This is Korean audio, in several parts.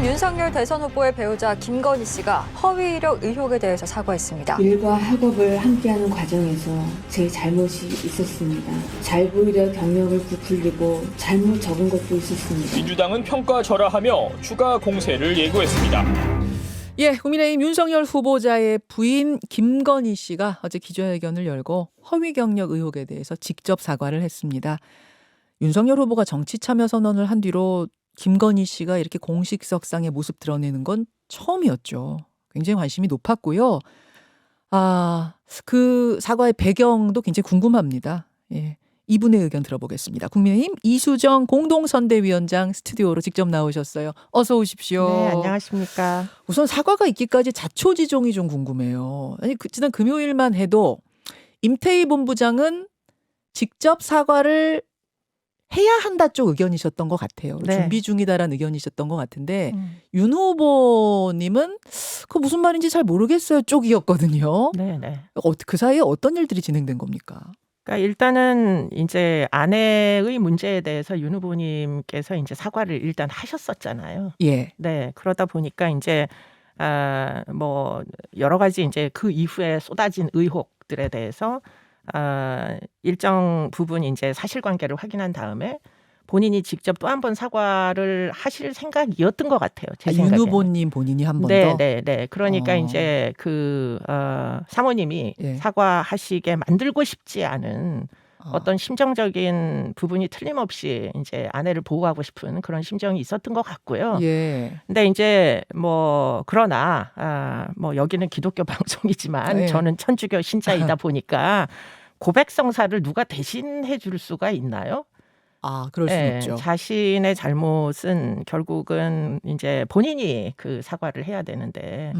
윤석열 대선 후보의 배우자 김건희 씨가 허위 이력 의혹에 대해서 사과했습니다. 일과 학업을 함께하는 과정에서 제 잘못이 있었습니다. 잘 보이려 경력을 부풀리고 잘못 적은 것도 있었습니다. 민주당은 평가절하하며 추가 공세를 예고했습니다. 예, 국민의힘 윤석열 후보자의 부인 김건희 씨가 어제 기자회견을 열고 허위 경력 의혹에 대해서 직접 사과를 했습니다. 윤석열 후보가 정치 참여 선언을 한 뒤로 김건희 씨가 이렇게 공식석상의 모습 드러내는 건 처음이었죠. 굉장히 관심이 높았고요. 그 사과의 배경도 굉장히 궁금합니다. 예, 이분의 의견 들어보겠습니다. 국민의힘 이수정 공동선대위원장 스튜디오로 직접 나오셨어요. 어서 오십시오. 네, 안녕하십니까. 우선 사과가 있기까지 자초지종이 좀 궁금해요. 아니, 지난 금요일만 해도 임태희 본부장은 직접 사과를 해야 한다 쪽 의견이셨던 것 같아요. 네. 준비 중이다라는 의견이셨던 것 같은데 윤 후보님은 그 무슨 말인지 잘 모르겠어요 쪽이었거든요. 네. 그 사이에 어떤 일들이 진행된 겁니까? 그러니까 일단은 이제 아내의 문제에 대해서 윤 후보님께서 이제 사과를 일단 하셨었잖아요. 예. 네, 그러다 보니까 이제 뭐 여러 가지 이제 그 이후에 쏟아진 의혹들에 대해서 일정 부분 이제 사실관계를 확인한 다음에 본인이 직접 또 한 번 사과를 하실 생각이었던 것 같아요. 제 생각에. 윤 후보님 본인이 한 번 더? 네. 그러니까 이제 그 사모님이 예. 사과하시게 만들고 싶지 않은 어떤 심정적인 부분이 틀림없이 이제 아내를 보호하고 싶은 그런 심정이 있었던 것 같고요. 예. 근데 이제 뭐 그러나 뭐 여기는 기독교 방송이지만 예. 저는 천주교 신자이다 보니까 고백성사를 누가 대신해 줄 수가 있나요? 그럴 수 네, 있죠. 자신의 잘못은 결국은 이제 본인이 그 사과를 해야 되는데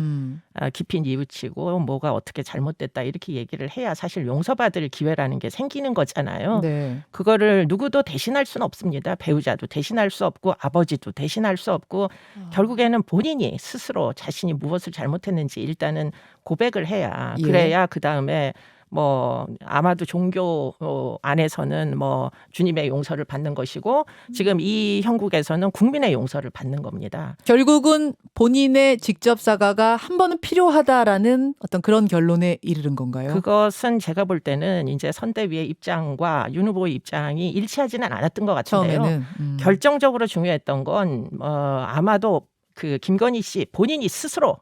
깊이 뉘우치고 뭐가 어떻게 잘못됐다 이렇게 얘기를 해야 사실 용서받을 기회라는 게 생기는 거잖아요. 네. 그거를 누구도 대신할 수는 없습니다. 배우자도 대신할 수 없고 아버지도 대신할 수 없고 결국에는 본인이 스스로 자신이 무엇을 잘못했는지 일단은 고백을 해야 예. 그래야 그다음에 뭐 아마도 종교 안에서는 뭐 주님의 용서를 받는 것이고 지금 이 형국에서는 국민의 용서를 받는 겁니다. 결국은 본인의 직접 사과가 한 번은 필요하다라는 어떤 그런 결론에 이르는 건가요? 그것은 제가 볼 때는 이제 선대위의 입장과 윤 후보의 입장이 일치하지는 않았던 것 같은데요. 처음에는 결정적으로 중요했던 건 아마도 그 김건희 씨 본인이 스스로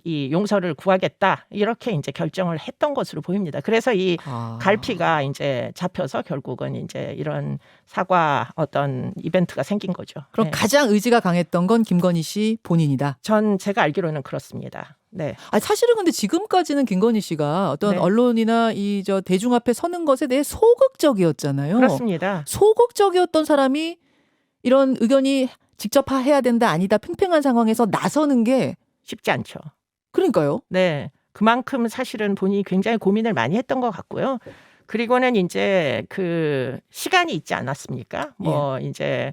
이 용서를 구하겠다 이렇게 이제 결정을 했던 것으로 보입니다. 그래서 이 갈피가 이제 잡혀서 결국은 이제 이런 사과 어떤 이벤트가 생긴 거죠. 그럼 네. 가장 의지가 강했던 건 김건희 씨 본인이다. 제가 알기로는 그렇습니다. 네. 사실은 근데 지금까지는 김건희 씨가 어떤 네. 언론이나 대중 앞에 서는 것에 대해 소극적이었잖아요. 그렇습니다. 소극적이었던 사람이 이런 의견이 직접 해야 된다 아니다 팽팽한 상황에서 나서는 게 쉽지 않죠. 그러니까요. 네. 그만큼 사실은 본인이 굉장히 고민을 많이 했던 것 같고요. 그리고는 이제 그 시간이 있지 않았습니까? 뭐 이제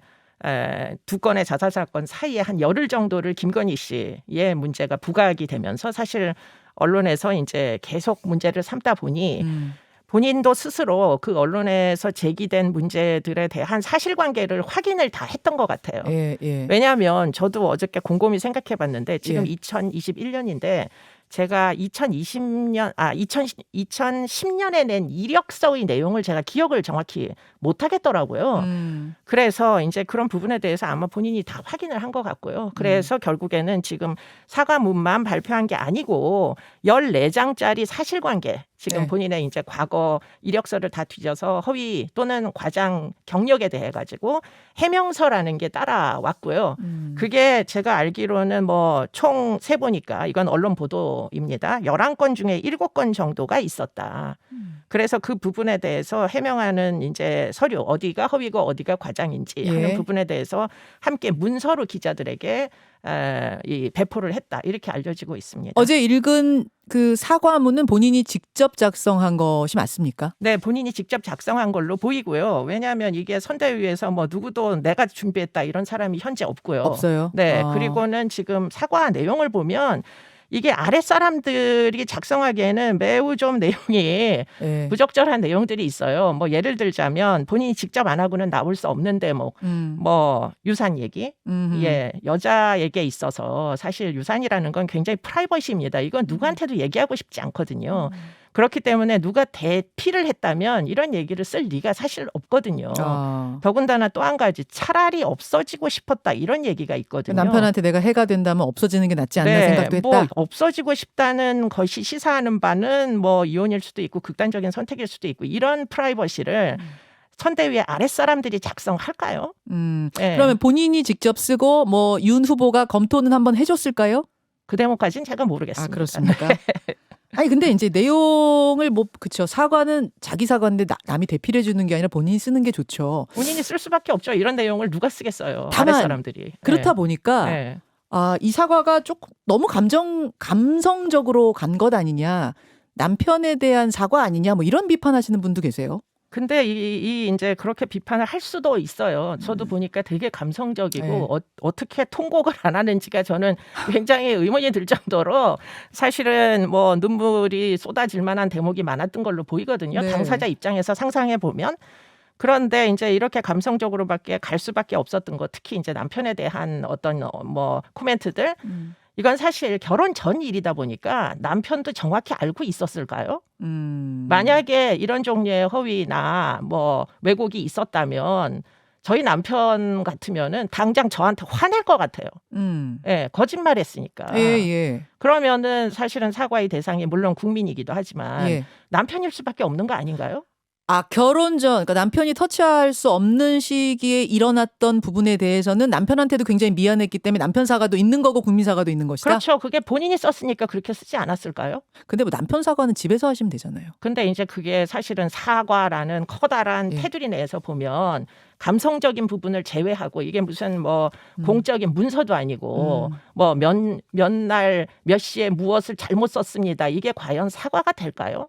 두 건의 자살 사건 사이에 한 열흘 정도를 김건희 씨의 문제가 부각이 되면서 사실 언론에서 이제 계속 문제를 삼다 보니 본인도 스스로 그 언론에서 제기된 문제들에 대한 사실관계를 확인을 다 했던 것 같아요. 예. 왜냐하면 저도 어저께 곰곰이 생각해봤는데 지금 예. 2021년인데 제가 2010년에 낸 이력서의 내용을 제가 기억을 정확히 못 하겠더라고요. 그래서 이제 그런 부분에 대해서 아마 본인이 다 확인을 한 것 같고요. 그래서 결국에는 지금 사과문만 발표한 게 아니고 14장짜리 사실관계 지금 네. 본인의 이제 과거 이력서를 다 뒤져서 허위 또는 과장 경력에 대해 가지고 해명서라는 게 따라왔고요. 그게 제가 알기로는 뭐 총 세보니까 이건 언론 보도입니다. 11건 중에 7건 정도가 있었다. 그래서 그 부분에 대해서 해명하는 이제 서류 어디가 허위고 어디가 과장인지 하는 부분에 대해서 함께 문서로 기자들에게 이 배포를 했다 이렇게 알려지고 있습니다. 어제 읽은 그 사과문은 본인이 직접 작성한 것이 맞습니까? 네, 본인이 직접 작성한 걸로 보이고요. 왜냐하면 이게 선대위에서 뭐 누구도 내가 준비했다 이런 사람이 현재 없고요. 없어요. 네, 그리고는 지금 사과 내용을 보면 이게 아랫사람들이 작성하기에는 매우 좀 내용이 예. 부적절한 내용들이 있어요. 뭐 예를 들자면 본인이 직접 안 하고는 나올 수 없는 대목, 뭐 유산 얘기, 예, 여자에게 있어서 사실 유산이라는 건 굉장히 프라이버시입니다. 이건 누구한테도 얘기하고 싶지 않거든요. 그렇기 때문에 누가 대피를 했다면 이런 얘기를 쓸 리가 사실 없거든요. 더군다나 또 한 가지 차라리 없어지고 싶었다 이런 얘기가 있거든요. 남편한테 내가 해가 된다면 없어지는 게 낫지 않나 생각도 했다. 뭐 없어지고 싶다는 것이 시사하는 바는 뭐 이혼일 수도 있고 극단적인 선택일 수도 있고 이런 프라이버시를 선대위의 아랫사람들이 작성할까요? 네. 그러면 본인이 직접 쓰고 뭐 윤 후보가 검토는 한번 해줬을까요? 그 대목까지는 제가 모르겠습니다. 그렇습니까? 아니 근데 이제 내용을 뭐 그쵸 사과는 자기 사과인데 남이 대필해 주는 게 아니라 본인이 쓰는 게 좋죠. 본인이 쓸 수밖에 없죠. 이런 내용을 누가 쓰겠어요. 다만 아랫사람들이. 그렇다 보니까 이 사과가 조금 너무 감성적으로 간 것 아니냐, 남편에 대한 사과 아니냐, 뭐 이런 비판하시는 분도 계세요. 근데 이 이제 그렇게 비판을 할 수도 있어요. 저도 보니까 되게 감성적이고 어떻게 통곡을 안 하는지가 저는 굉장히 의문이 들 정도로 사실은 뭐 눈물이 쏟아질 만한 대목이 많았던 걸로 보이거든요. 네. 당사자 입장에서 상상해 보면. 그런데 이제 이렇게 감성적으로밖에 갈 수밖에 없었던 거, 특히 이제 남편에 대한 어떤 뭐 코멘트들. 이건 사실 결혼 전 일이다 보니까 남편도 정확히 알고 있었을까요? 만약에 이런 종류의 허위나 뭐 왜곡이 있었다면 저희 남편 같으면은 당장 저한테 화낼 것 같아요. 예, 거짓말했으니까. 예. 그러면은 사실은 사과의 대상이 물론 국민이기도 하지만 남편일 수밖에 없는 거 아닌가요? 결혼 전, 그러니까 남편이 터치할 수 없는 시기에 일어났던 부분에 대해서는 남편한테도 굉장히 미안했기 때문에 남편 사과도 있는 거고 국민 사과도 있는 것이다. 그렇죠. 그게 본인이 썼으니까 그렇게 쓰지 않았을까요? 근데 뭐 남편 사과는 집에서 하시면 되잖아요. 근데 이제 그게 사실은 사과라는 커다란 테두리 내에서 보면 감성적인 부분을 제외하고 이게 무슨 뭐 공적인 문서도 아니고 뭐 몇 날 몇 시에 무엇을 잘못 썼습니다. 이게 과연 사과가 될까요?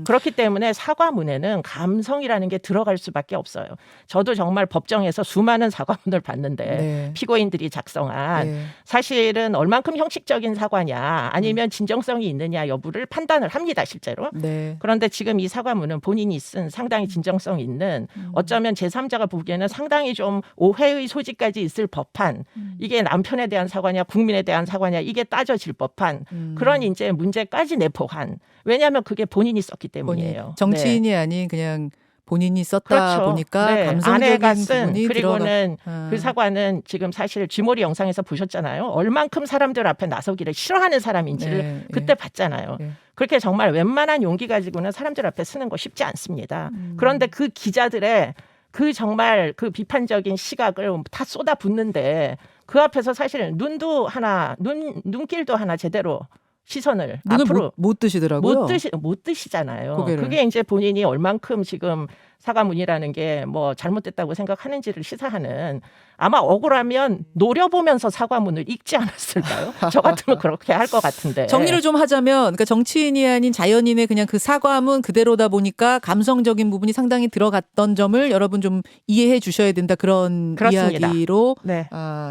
그렇기 때문에 사과문에는 감성이라는 게 들어갈 수밖에 없어요. 저도 정말 법정에서 수많은 사과문을 봤는데 피고인들이 작성한 사실은 얼만큼 형식적인 사과냐 아니면 진정성이 있느냐 여부를 판단을 합니다. 실제로. 그런데 지금 이 사과문은 본인이 쓴 상당히 진정성 있는 어쩌면 제3자가 보기에는 상당히 좀 오해의 소지까지 있을 법한 이게 남편에 대한 사과냐 국민에 대한 사과냐 이게 따져질 법한 그런 이제 문제까지 내포한, 왜냐하면 그게 본인이 썼기 때문이에요. 정치인이 아닌 그냥 본인이 썼다 그렇죠. 보니까 감성적인 아내가 쓴, 부분이 그리고는 그 사과는 지금 사실 쥐머리 영상에서 보셨잖아요. 얼만큼 사람들 앞에 나서기를 싫어하는 사람인지를 그때 봤잖아요. 그렇게 정말 웬만한 용기 가지고는 사람들 앞에 쓰는 거 쉽지 않습니다. 그런데 그 기자들의 그 정말 그 비판적인 시각을 다 쏟아붓는데 그 앞에서 사실 눈길도 하나 제대로 시선을 눈을 앞으로 못 뜨시더라고요. 못 뜨시잖아요. 고개를. 그게 이제 본인이 얼만큼 지금 사과문이라는 게 뭐 잘못됐다고 생각하는지를 시사하는, 아마 억울하면 노려보면서 사과문을 읽지 않았을까요? 저 같으면 그렇게 할 것 같은데. 정리를 좀 하자면 그러니까 정치인이 아닌 자연인의 그냥 그 사과문 그대로다 보니까 감성적인 부분이 상당히 들어갔던 점을 여러분 좀 이해해 주셔야 된다, 그런 그렇습니다. 이야기로 네.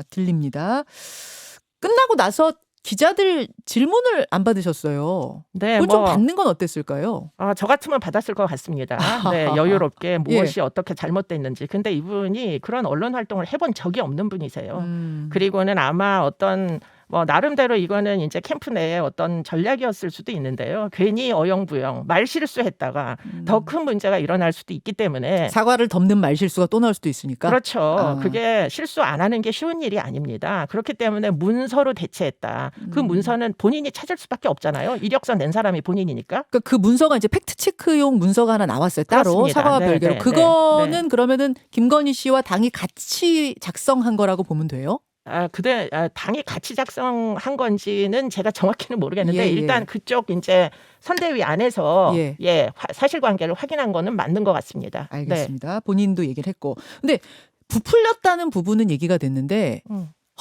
들립니다. 끝나고 나서 기자들 질문을 안 받으셨어요. 네, 그걸 좀 받는 건 어땠을까요? 저 같으면 받았을 것 같습니다. 네, 여유롭게 무엇이 어떻게 잘못됐는지. 근데 이분이 그런 언론 활동을 해본 적이 없는 분이세요. 그리고는 아마 어떤 뭐 나름대로 이거는 이제 캠프 내에 어떤 전략이었을 수도 있는데요. 괜히 어영부영 말실수했다가 더 큰 문제가 일어날 수도 있기 때문에 사과를 덮는 말실수가 또 나올 수도 있으니까. 그렇죠. 그게 실수 안 하는 게 쉬운 일이 아닙니다. 그렇기 때문에 문서로 대체했다. 그 문서는 본인이 찾을 수밖에 없잖아요. 이력서 낸 사람이 본인이니까. 그러니까 그 문서가 이제 팩트 체크용 문서가 하나 나왔어요. 따로 그렇습니다. 사과와 네, 별개로. 네, 그거는 네. 그러면은 김건희 씨와 당이 같이 작성한 거라고 보면 돼요? 당이 같이 작성한 건지는 제가 정확히는 모르겠는데 예. 일단 그쪽 이제 선대위 안에서 예. 사실관계를 확인한 거는 맞는 것 같습니다. 알겠습니다. 본인도 얘기를 했고. 근데 부풀렸다는 부분은 얘기가 됐는데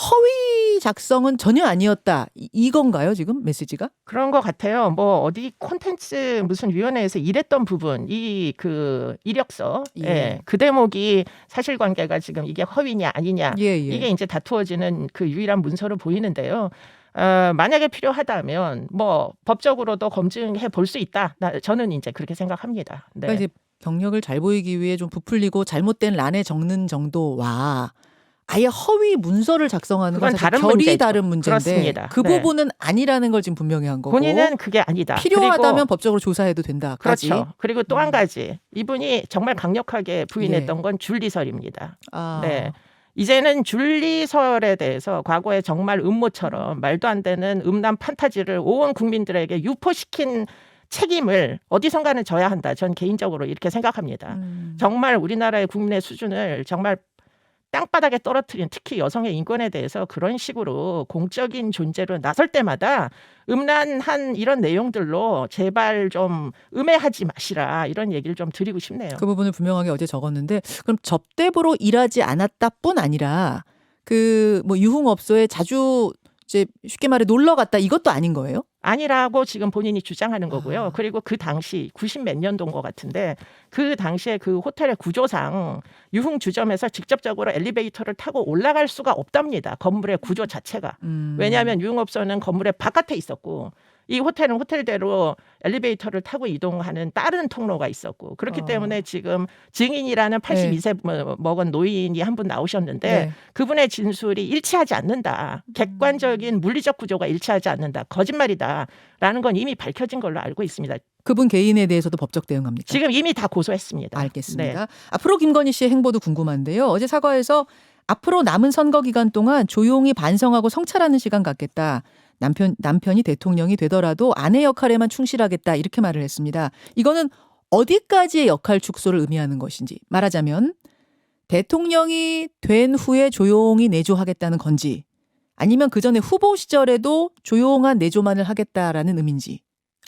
허위 작성은 전혀 아니었다. 이건가요, 지금 메시지가? 그런 것 같아요. 뭐 어디 콘텐츠 무슨 위원회에서 일했던 부분, 그 이력서, 그 대목이 사실관계가 지금 이게 허위냐 아니냐, 이게 이제 다투어지는 그 유일한 문서로 보이는데요. 만약에 필요하다면 뭐 법적으로도 검증해 볼 수 있다. 저는 이제 그렇게 생각합니다. 네. 그러니까 이제 경력을 잘 보이기 위해 좀 부풀리고 잘못된 란에 적는 정도와 아예 허위 문서를 작성하는 건 그건 사실 다른 결이 문제죠. 다른 문제인데 그렇습니다. 그 네. 부분은 아니라는 걸 지금 분명히 한 거고 본인은 그게 아니다. 필요하다면 그리고 법적으로 조사해도 된다까지. 그렇죠. 그리고 또 한 가지 이분이 정말 강력하게 부인했던 건 줄리설입니다. 아, 네. 이제는 줄리설에 대해서 과거에 정말 음모처럼 말도 안 되는 음란 판타지를 온 국민들에게 유포시킨 책임을 어디선가는 져야 한다. 전 개인적으로 이렇게 생각합니다. 정말 우리나라의 국민의 수준을 정말 땅바닥에 떨어뜨린 특히 여성의 인권에 대해서 그런 식으로 공적인 존재로 나설 때마다 음란한 이런 내용들로 제발 좀 음해하지 마시라 이런 얘기를 좀 드리고 싶네요. 그 부분을 분명하게 어제 적었는데 그럼 접대부로 일하지 않았다뿐 아니라 그 뭐 유흥업소에 자주 이제 쉽게 말해 놀러 갔다 이것도 아닌 거예요? 아니라고 지금 본인이 주장하는 거고요. 그리고 그 당시 90 몇 년도인 것 같은데 그 당시에 그 호텔의 구조상 유흥주점에서 직접적으로 엘리베이터를 타고 올라갈 수가 없답니다. 건물의 구조 자체가. 왜냐하면 유흥업소는 건물의 바깥에 있었고 이 호텔은 호텔대로 엘리베이터를 타고 이동하는 다른 통로가 있었고 그렇기 때문에 지금 증인이라는 82세 먹은 노인이 한 분 나오셨는데 네. 그분의 진술이 일치하지 않는다. 객관적인 물리적 구조가 일치하지 않는다. 거짓말이다라는 건 이미 밝혀진 걸로 알고 있습니다. 그분 개인에 대해서도 법적 대응합니까? 지금 이미 다 고소했습니다. 알겠습니다. 네. 앞으로 김건희 씨의 행보도 궁금한데요. 어제 사과에서 앞으로 남은 선거 기간 동안 조용히 반성하고 성찰하는 시간 갖겠다. 남편이 대통령이 되더라도 아내 역할에만 충실하겠다 이렇게 말을 했습니다. 이거는 어디까지의 역할 축소를 의미하는 것인지 말하자면 대통령이 된 후에 조용히 내조하겠다는 건지 아니면 그 전에 후보 시절에도 조용한 내조만을 하겠다라는 의미인지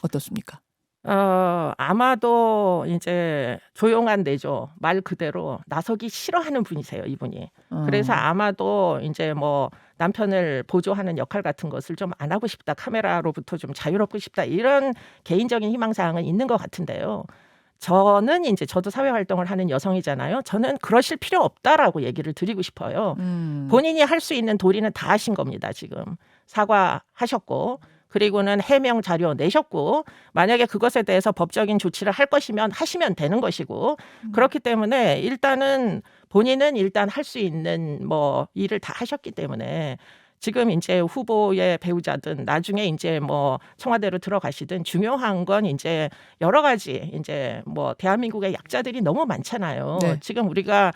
어떻습니까? 아마도 이제 조용한 내조 말 그대로 나서기 싫어하는 분이세요, 이분이. 그래서 아마도 이제 뭐 남편을 보조하는 역할 같은 것을 좀 안 하고 싶다, 카메라로부터 좀 자유롭고 싶다 이런 개인적인 희망사항은 있는 것 같은데요. 저는 이제 저도 사회 활동을 하는 여성이잖아요. 저는 그러실 필요 없다라고 얘기를 드리고 싶어요. 본인이 할 수 있는 도리는 다 하신 겁니다. 지금 사과하셨고. 그리고는 해명 자료 내셨고 만약에 그것에 대해서 법적인 조치를 할 것이면 하시면 되는 것이고 그렇기 때문에 일단은 본인은 일단 할 수 있는 뭐 일을 다 하셨기 때문에 지금 이제 후보의 배우자든 나중에 이제 뭐 청와대로 들어가시든 중요한 건 이제 여러 가지 이제 뭐 대한민국의 약자들이 너무 많잖아요. 네. 지금 우리가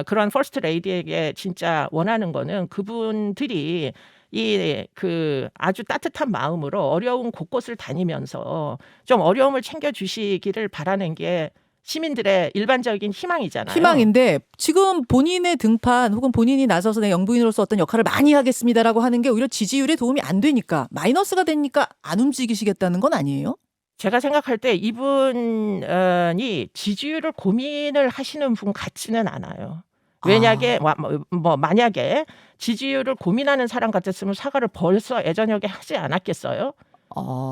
그런 퍼스트 레이디에게 진짜 원하는 거는 그분들이 이 그 아주 따뜻한 마음으로 어려운 곳곳을 다니면서 좀 어려움을 챙겨주시기를 바라는 게 시민들의 일반적인 희망이잖아요. 희망인데 지금 본인의 등판 혹은 본인이 나서서 내 영부인으로서 어떤 역할을 많이 하겠습니다라고 하는 게 오히려 지지율에 도움이 안 되니까 마이너스가 되니까 안 움직이시겠다는 건 아니에요? 제가 생각할 때 이분이 지지율을 고민을 하시는 분 같지는 않아요. 왜냐하게 만약에 지지율을 고민하는 사람 같았으면 사과를 벌써 예전역에 하지 않았겠어요?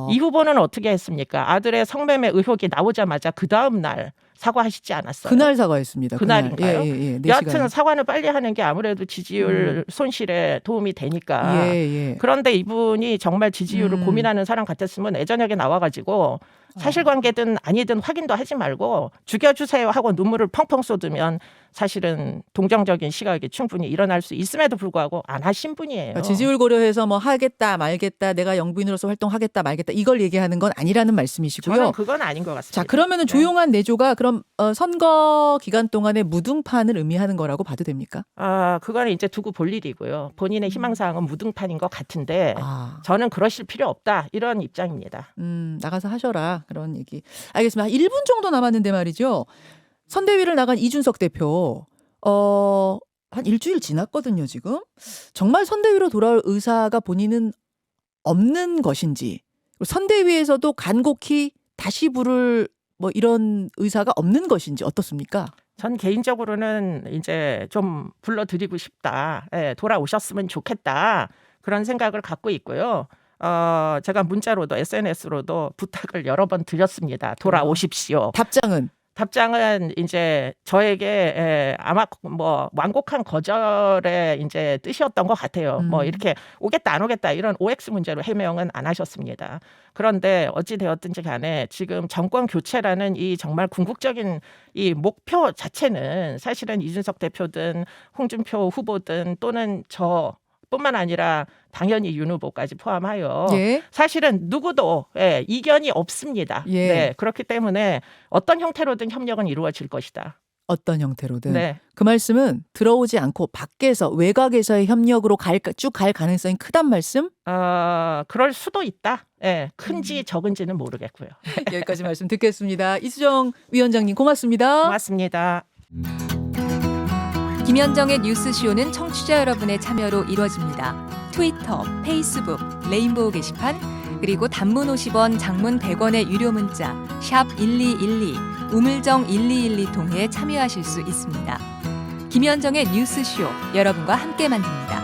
이 후보는 어떻게 했습니까? 아들의 성매매 의혹이 나오자마자 그 다음 날 사과하시지 않았어요. 그날 사과했습니다. 그날인가요? 예, 여하튼 사과는 빨리 하는 게 아무래도 지지율 손실에 도움이 되니까. 예. 그런데 이분이 정말 지지율을 고민하는 사람 같았으면 예전역에 나와가지고 사실관계든 아니든 확인도 하지 말고 죽여주세요 하고 눈물을 펑펑 쏟으면 사실은 동정적인 시각이 충분히 일어날 수 있음에도 불구하고 안 하신 분이에요. 그러니까 지지율 고려해서 뭐 하겠다 말겠다 내가 영부인으로서 활동하겠다 말겠다 이걸 얘기하는 건 아니라는 말씀이시고요. 저는 그건 아닌 것 같습니다. 자 그러면은 조용한 내조가 그럼 선거 기간 동안의 무등판을 의미하는 거라고 봐도 됩니까? 그거는 이제 두고 볼 일이고요. 본인의 희망사항은 무등판인 것 같은데 저는 그러실 필요 없다 이런 입장입니다. 나가서 하셔라 그런 얘기. 알겠습니다. 1분 정도 남았는데 말이죠. 선대위를 나간 이준석 대표 한 일주일 지났거든요 지금. 정말 선대위로 돌아올 의사가 본인은 없는 것인지 선대위에서도 간곡히 다시 부를 뭐 이런 의사가 없는 것인지 어떻습니까? 전 개인적으로는 이제 좀 불러드리고 싶다. 돌아오셨으면 좋겠다. 그런 생각을 갖고 있고요. 제가 문자로도 SNS로도 부탁을 여러 번 드렸습니다. 돌아오십시오. 답장은? 답장은 이제 저에게 아마 뭐 완곡한 거절의 이제 뜻이었던 것 같아요. 뭐 이렇게 오겠다 안 오겠다 이런 OX 문제로 해명은 안 하셨습니다. 그런데 어찌 되었든지 간에 지금 정권 교체라는 이 정말 궁극적인 이 목표 자체는 사실은 이준석 대표든 홍준표 후보든 또는 저 뿐만 아니라 당연히 윤 후보까지 포함하여 예. 사실은 누구도 이견이 없습니다. 예. 네, 그렇기 때문에 어떤 형태로든 협력은 이루어질 것이다. 어떤 형태로든. 네. 그 말씀은 들어오지 않고 밖에서 외곽에서의 협력으로 쭉 갈 가능성이 크단 말씀? 그럴 수도 있다. 큰지 적은지는 모르겠고요. 여기까지 말씀 듣겠습니다. 이수정 위원장님 고맙습니다. 고맙습니다. 김현정의 뉴스쇼는 청취자 여러분의 참여로 이루어집니다. 트위터, 페이스북, 레인보우 게시판, 그리고 단문 50원, 장문 100원의 유료 문자 샵 1212, 우물정 1212 통해 참여하실 수 있습니다. 김현정의 뉴스쇼, 여러분과 함께 만듭니다.